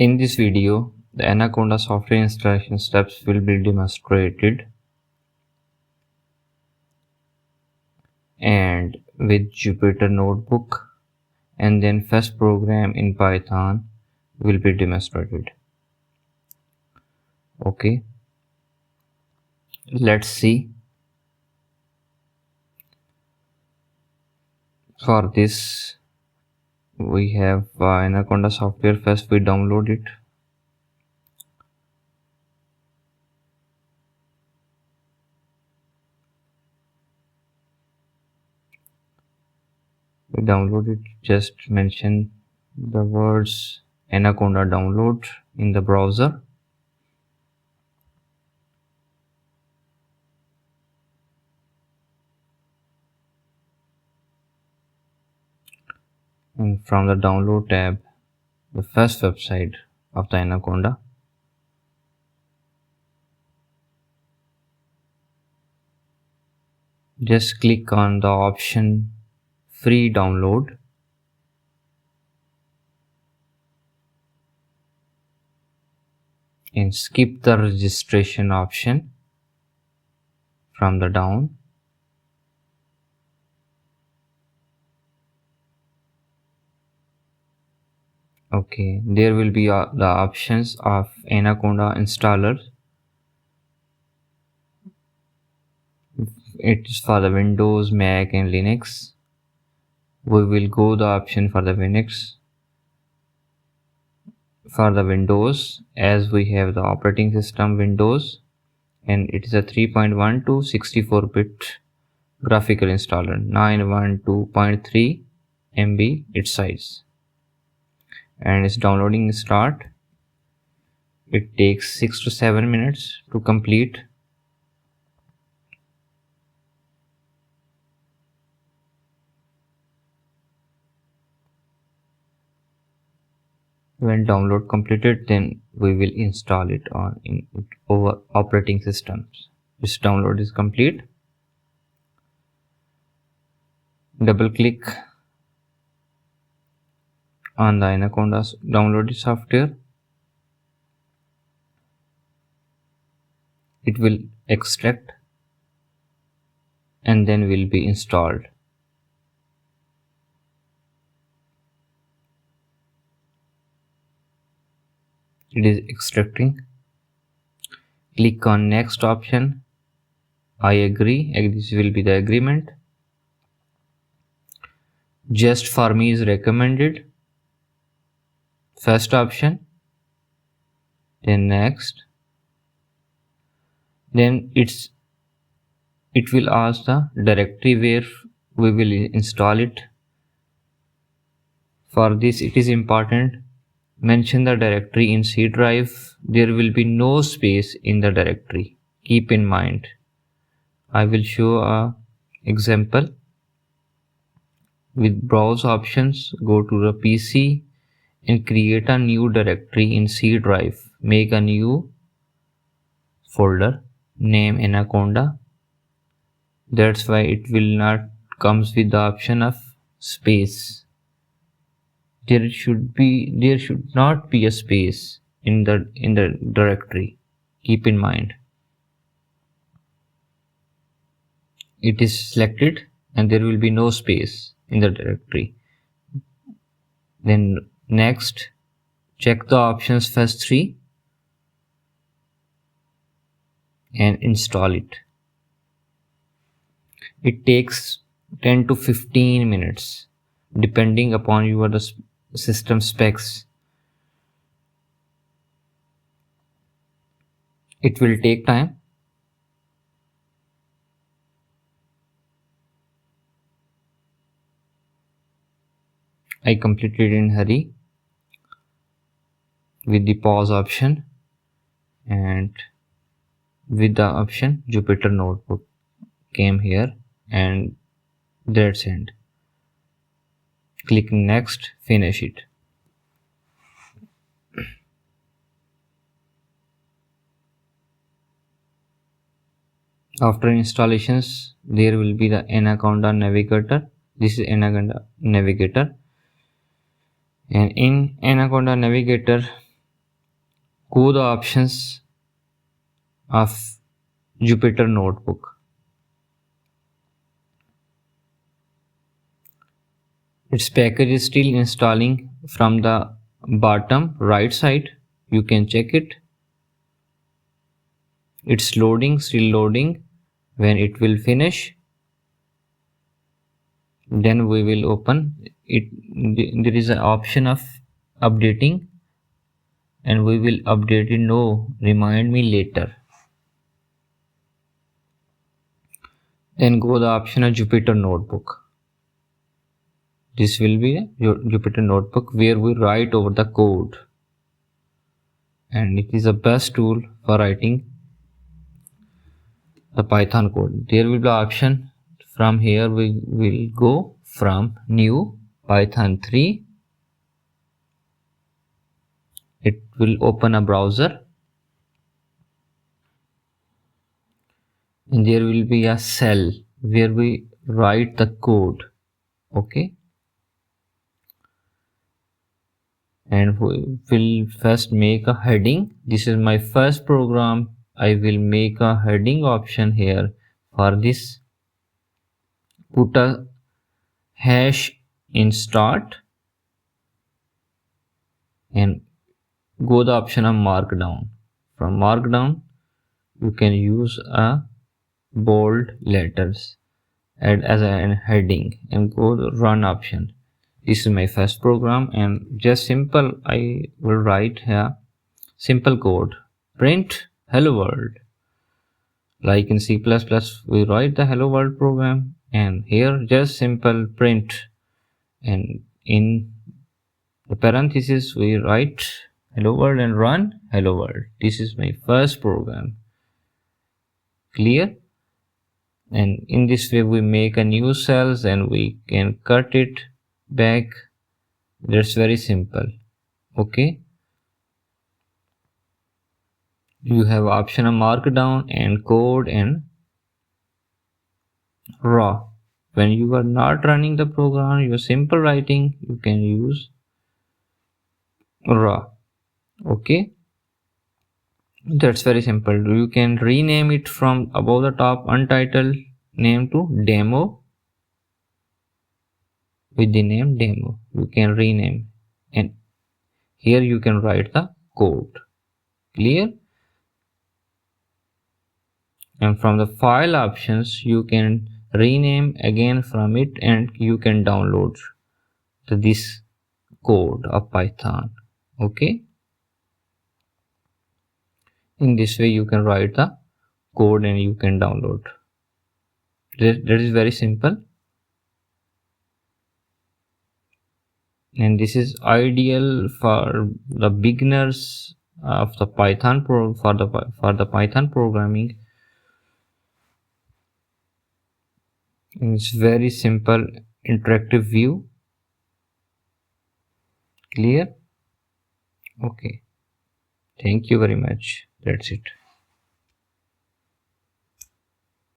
In this video, the Anaconda software installation steps will be demonstrated, and with Jupyter Notebook, and then first program in Python will be demonstrated. Okay, let's see. For this, we have Anaconda software. First, we download it. We download it. Just mention the words Anaconda download in the browser. And from the download tab, the first website of the Anaconda. Just click on the option free download. And skip the registration option from the down. Okay, there will be the options of Anaconda installer. It is for the Windows, Mac and Linux. We will go the option for the Linux. For the Windows, as we have the operating system Windows, and it is a 3.1 to 64-bit graphical installer, 912.3 MB its size, and its downloading start. It takes 6 to 7 minutes to complete. When download completed, then we will install it on over operating systems. This download is complete. Double click on the Anaconda downloaded software. It will extract and then will be installed. It is extracting. Click on next option. I agree. This will be the agreement. Just for me is recommended. First option. Then next. Then it will ask the directory where we will install it. For this, it is important. Mention the directory in C drive. There will be no space in the directory. Keep in mind. I will show a example. With browse options, go to the PC and create a new directory in C drive. Make a new folder, name Anaconda. That's why it will not comes with the option of space. There should not be a space in the directory. Keep in mind. It is selected and there will be no space in the directory. Then next, check the options first 3 and install it. It takes 10 to 15 minutes depending upon your system specs. It will take time. I completed in hurry with the pause option and with the option Jupyter Notebook came here, and that's end. Click next, finish it. After installations, there will be the Anaconda Navigator. This is Anaconda Navigator. And in Anaconda Navigator, Go the options of Jupyter Notebook. Its package is still installing from the bottom right side. You can check it. It's loading, still loading. When it will finish, then we will open it. There is an option of updating, and we will update it. No, remind me later. Then go the option of Jupyter Notebook. This will be a Jupyter Notebook where we write over the code, and it is the best tool for writing the Python code. There will be option. From here we will go from new Python 3. It will open a browser, and there will be a cell where we write the code. Okay, and we will first make a heading. This is my first program. I will make a heading option here. For this, put a hash in start and go the option of markdown. From markdown, you can use a bold letters, add as a heading, and go the run option. This is my first program, and just simple I will write here simple code, print hello world. Like in C++, we write the hello world program, and here just simple print, and in the parenthesis we write hello world and run hello world. This is my first program. Clear? And in this way we make a new cells and we can cut it back. That's very simple. Okay, you have option of markdown and code and raw. When you are not running the program, your simple writing, you can use raw. Okay, that's very simple. You can rename it from above the top untitled name to demo. With the name demo, you can rename, and here you can write the code. Clear? And from the file options, you can rename again from it, and you can download this code of Python. Okay, in this way you can write the code and you can download. That is very simple, and this is ideal for the beginners of the Python for the Python programming. It's very simple interactive view. Clear? Okay, thank you very much. That's it.